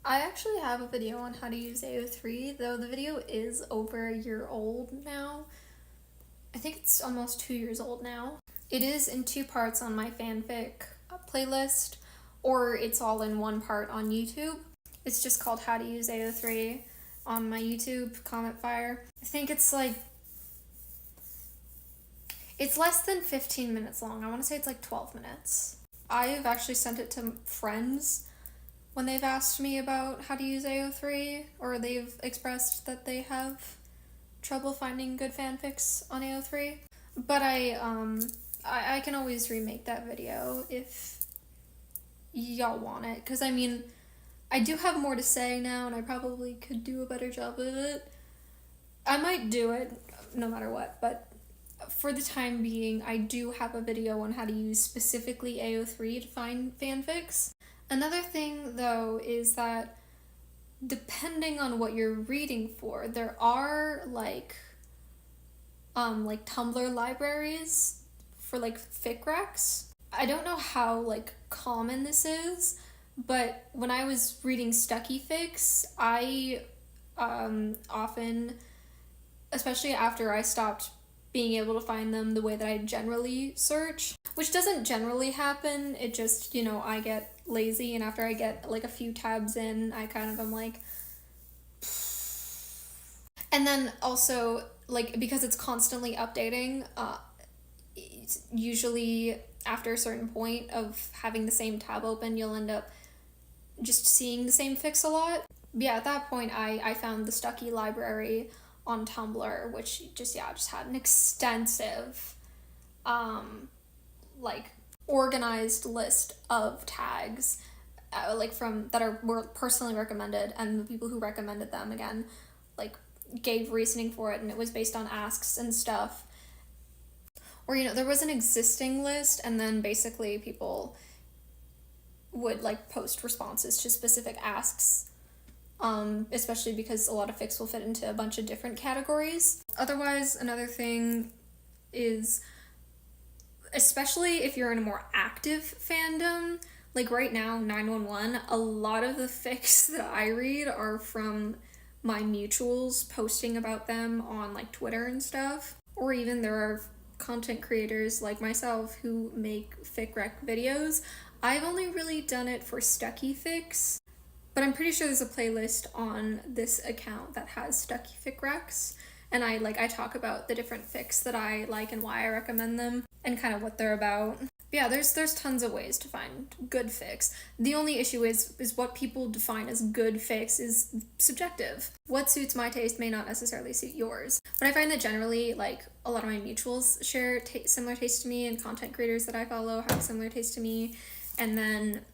I actually have a video on how to use AO3, though the video is over a year old now. I think it's almost 2 years old now. It is in 2 parts on my fanfic playlist, or it's all in 1 part on YouTube. It's just called How to Use AO3 on my YouTube, Comet Fire. I think it's less than 15 minutes long. I want to say it's like 12 minutes. I've actually sent it to friends when they've asked me about how to use AO3, or they've expressed that they have trouble finding good fanfics on AO3. But I can always remake that video if y'all want it, because I mean, I do have more to say now, and I probably could do a better job of it. I might do it no matter what, but for the time being, I do have a video on how to use specifically AO3 to find fanfics. Another thing, though, is that depending on what you're reading for, there are like Tumblr libraries for like fic recs. I don't know how like common this is, but when I was reading Stucky fics, I often, especially after I stopped being able to find them the way that I generally search, which doesn't generally happen. It just, I get lazy, and after I get like a few tabs in, I kind of am like, and then also like, because it's constantly updating, usually after a certain point of having the same tab open, you'll end up just seeing the same fics a lot. But yeah, at that point, I found the Stucky library on Tumblr, which just had an extensive, organized list of tags, were personally recommended, and the people who recommended them, again, gave reasoning for it, and it was based on asks and stuff. Or, there was an existing list, and then basically people would, post responses to specific asks, especially because a lot of fics will fit into a bunch of different categories. Otherwise, another thing is, especially if you're in a more active fandom, like right now, 911, a lot of the fics that I read are from my mutuals posting about them on Twitter and stuff. Or even there are content creators like myself who make fic rec videos. I've only really done it for Stucky fics, but I'm pretty sure there's a playlist on this account that has Stucky fic recs, and I talk about the different fics that I like and why I recommend them, and kind of what they're about. But yeah, there's tons of ways to find good fics. The only issue is what people define as good fics is subjective. What suits my taste may not necessarily suit yours. But I find that generally, a lot of my mutuals share similar taste to me, and content creators that I follow have similar taste to me. And then,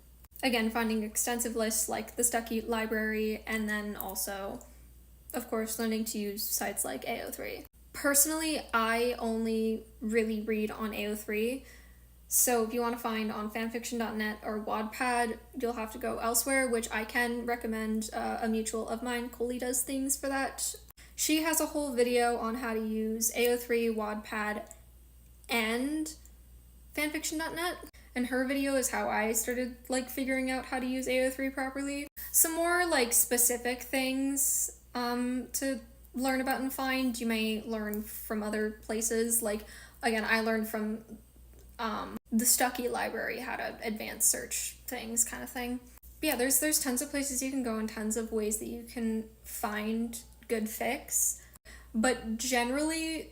again, finding extensive lists like the Stucky library, and then also, of course, learning to use sites like AO3. Personally, I only really read on AO3, so if you want to find on fanfiction.net or Wattpad, you'll have to go elsewhere, which I can recommend a mutual of mine. Coley does things for that. She has a whole video on how to use AO3, Wattpad, and fanfiction.net. And her video is how I started figuring out how to use AO3 properly. Some more specific things to learn about and find, you may learn from other places. Again, I learned from the Stucky library how to advanced search things, kind of thing. But yeah, there's tons of places you can go and tons of ways that you can find good fics. But generally,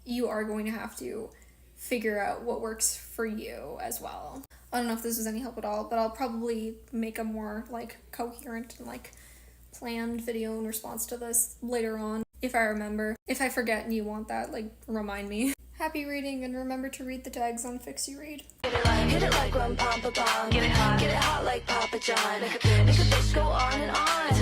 you are going to have to figure out what works for you as well. I don't know if this was any help at all, but I'll probably make a more coherent and planned video in response to this later on, if I remember. If I forget and you want that, remind me. Happy reading, and remember to read the tags on fics you read. Hit it like rum pom pom. Get it hot like Papa John. Make a bitch go on and on.